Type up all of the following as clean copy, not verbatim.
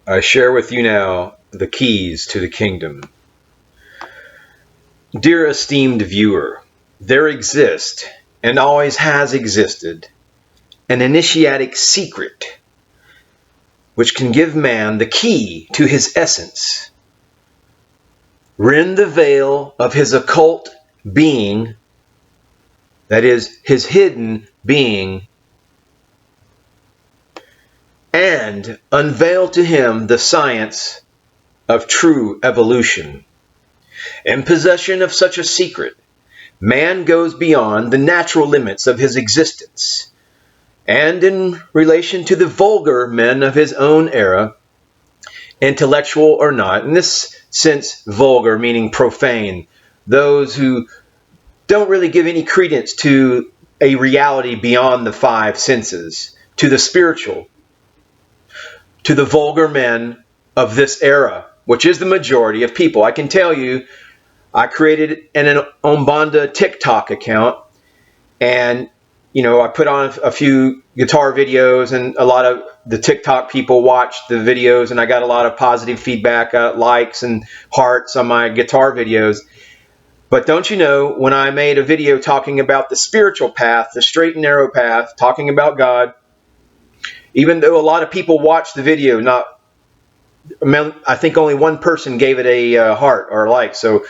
I share with you now the keys to the kingdom. Dear esteemed viewer, there exists, and always has existed, an initiatic secret which can give man the key to his essence, rend the veil of his occult being, that is, his hidden being, and unveil to him the science of true evolution. In possession of such a secret, man goes beyond the natural limits of his existence, and in relation to the vulgar men of his own era, intellectual or not, in this sense vulgar meaning profane, those who don't really give any credence to a reality beyond the five senses, to the spiritual, to the vulgar men of this era, which is the majority of people. I can tell you, I created an Umbanda TikTok account, and I put on a few guitar videos, and a lot of the TikTok people watched the videos, and I got a lot of positive feedback, likes and hearts on my guitar videos. But don't you know, when I made a video talking about the spiritual path, the straight and narrow path, talking about God, even though a lot of people watched the video, I think only one person gave it a heart or a like. So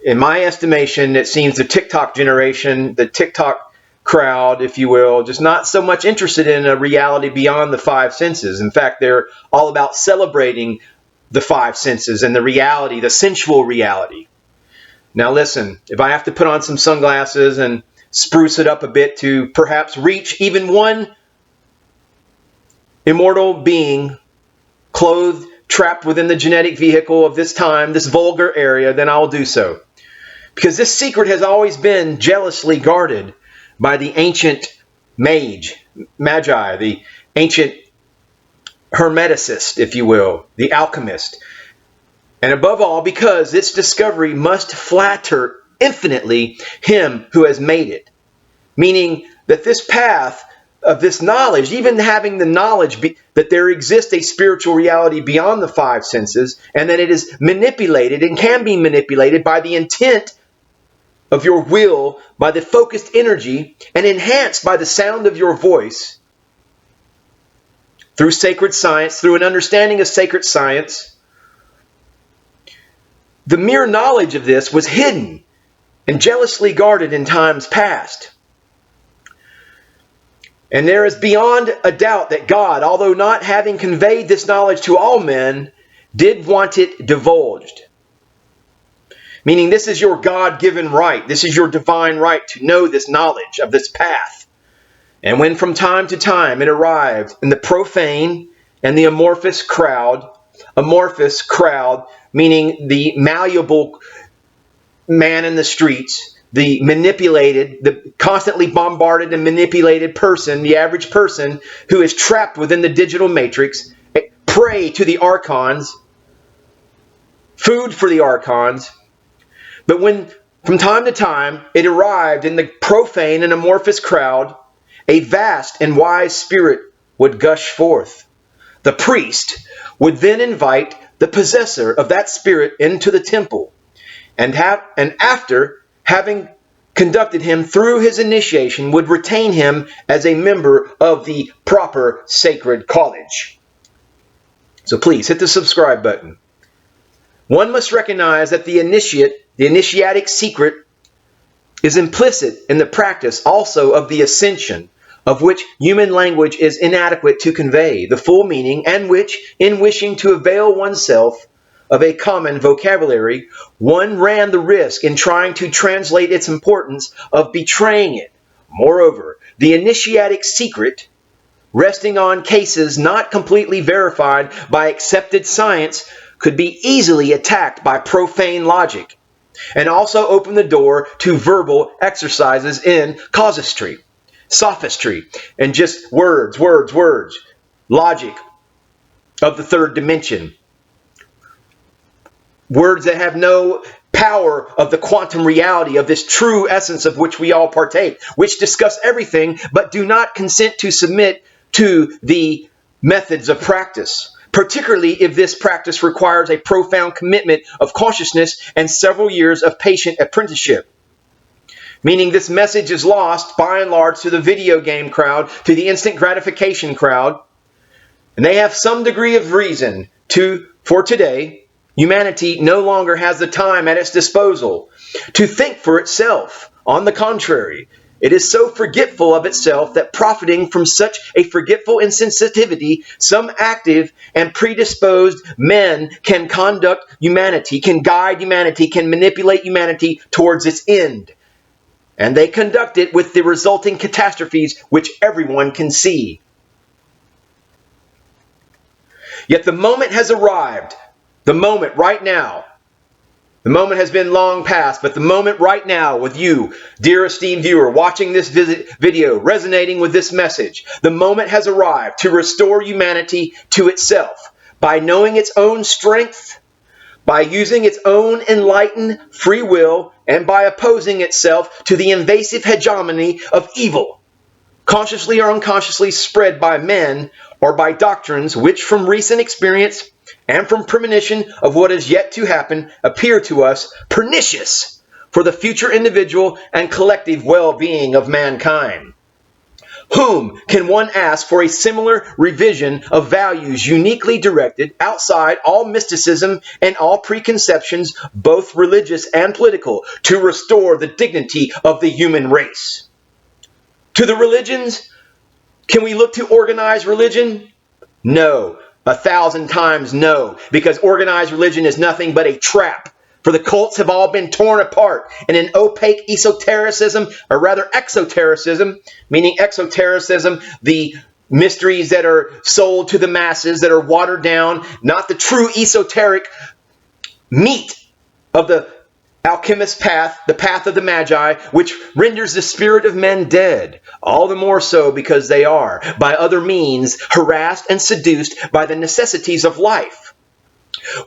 in my estimation, it seems the TikTok generation, the TikTok crowd, if you will, just not so much interested in a reality beyond the five senses. In fact, they're all about celebrating the five senses and the reality, the sensual reality. Now listen, if I have to put on some sunglasses and spruce it up a bit to perhaps reach even one immortal being clothed, trapped within the genetic vehicle of this time, this vulgar area, then I'll do so. Because this secret has always been jealously guarded by the ancient Magi, the ancient hermeticist, if you will, the alchemist. And above all, because its discovery must flatter infinitely him who has made it. Meaning that this path of this knowledge, even having the knowledge that there exists a spiritual reality beyond the five senses, and that it is manipulated and can be manipulated by the intent of your will, by the focused energy, and enhanced by the sound of your voice, through sacred science, through an understanding of sacred science. The mere knowledge of this was hidden and jealously guarded in times past. And there is beyond a doubt that God, although not having conveyed this knowledge to all men, did want it divulged. Meaning this is your God-given right. This is your divine right to know this knowledge of this path. And when from time to time it arrived in the profane and the amorphous crowd meaning the malleable man in the streets, the manipulated, the constantly bombarded and manipulated person, the average person who is trapped within the digital matrix, prey to the archons, food for the archons. But when from time to time it arrived in the profane and amorphous crowd, a vast and wise spirit would gush forth. The priest would then invite the possessor of that spirit into the temple, and after having conducted him through his initiation, would retain him as a member of the proper sacred college. So please hit the subscribe button. One must recognize that the initiatic secret is implicit in the practice also of the ascension, of which human language is inadequate to convey the full meaning, and which, in wishing to avail oneself of a common vocabulary, one ran the risk in trying to translate its importance of betraying it. Moreover, the initiatic secret, resting on cases not completely verified by accepted science, could be easily attacked by profane logic, and also open the door to verbal exercises in casuistry, sophistry, and just words, logic of the third dimension. Words that have no power of the quantum reality of this true essence of which we all partake, which discuss everything but do not consent to submit to the methods of practice, particularly if this practice requires a profound commitment of consciousness and several years of patient apprenticeship. Meaning this message is lost, by and large, to the video game crowd, to the instant gratification crowd. And they have some degree of reason for today, humanity no longer has the time at its disposal to think for itself. On the contrary, it is so forgetful of itself that profiting from such a forgetful insensitivity, some active and predisposed men can conduct humanity, can guide humanity, can manipulate humanity towards its end. And they conduct it with the resulting catastrophes which everyone can see. Yet the moment has arrived. The moment right now. The moment has been long past, but the moment right now with you, dear esteemed viewer, watching this video, resonating with this message. The moment has arrived to restore humanity to itself by knowing its own strength, by using its own enlightened free will, and by opposing itself to the invasive hegemony of evil, consciously or unconsciously spread by men or by doctrines which from recent experience and from premonition of what is yet to happen appear to us pernicious for the future individual and collective well-being of mankind. Whom can one ask for a similar revision of values uniquely directed outside all mysticism and all preconceptions, both religious and political, to restore the dignity of the human race? To the religions, can we look to organized religion? No, 1,000 times no, because organized religion is nothing but a trap. For the cults have all been torn apart in an opaque esotericism, or rather exotericism, meaning exotericism, the mysteries that are sold to the masses, that are watered down, not the true esoteric meat of the alchemist's path, the path of the Magi, which renders the spirit of men dead, all the more so because they are, by other means, harassed and seduced by the necessities of life,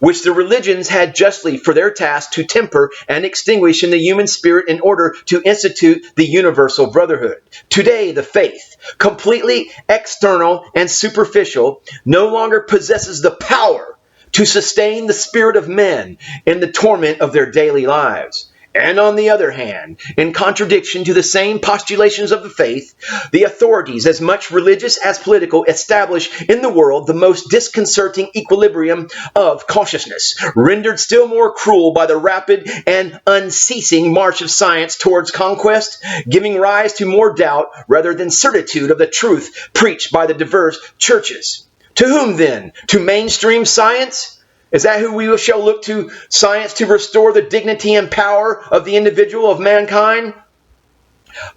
which the religions had justly for their task to temper and extinguish in the human spirit in order to institute the universal brotherhood. Today, the faith, completely external and superficial, no longer possesses the power to sustain the spirit of men in the torment of their daily lives. And on the other hand, in contradiction to the same postulations of the faith, the authorities, as much religious as political, establish in the world the most disconcerting equilibrium of consciousness, rendered still more cruel by the rapid and unceasing march of science towards conquest, giving rise to more doubt rather than certitude of the truth preached by the diverse churches. To whom then? To mainstream science? Is that who we shall look to, science, to restore the dignity and power of the individual, of mankind?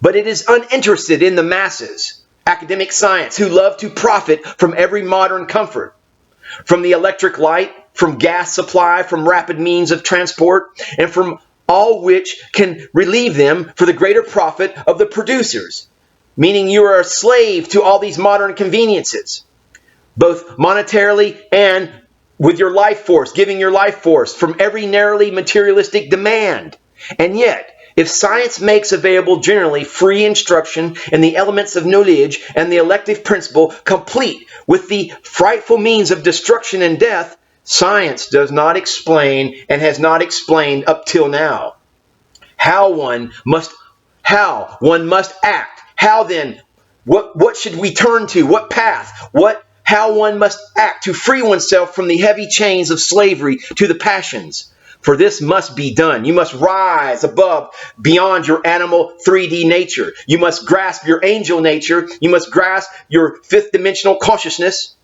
But it is uninterested in the masses, academic science, who love to profit from every modern comfort, from the electric light, from gas supply, from rapid means of transport, and from all which can relieve them for the greater profit of the producers, meaning you are a slave to all these modern conveniences, both monetarily and with your life force, giving your life force from every narrowly materialistic demand. And yet, if science makes available generally free instruction in the elements of knowledge and the elective principle, complete with the frightful means of destruction and death, science does not explain and has not explained up till now how one must act. How then? What should we turn to? What path? How one must act to free oneself from the heavy chains of slavery to the passions. For this must be done. You must rise above, beyond your animal 3D nature. You must grasp your angel nature. You must grasp your fifth dimensional consciousness,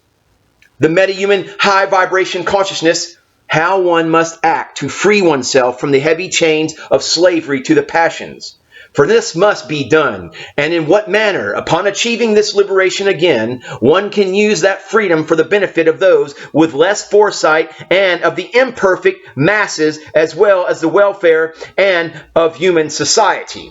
the metahuman high vibration consciousness. How one must act to free oneself from the heavy chains of slavery to the passions. For this must be done, and in what manner, upon achieving this liberation again, one can use that freedom for the benefit of those with less foresight and of the imperfect masses, as well as the welfare and of human society.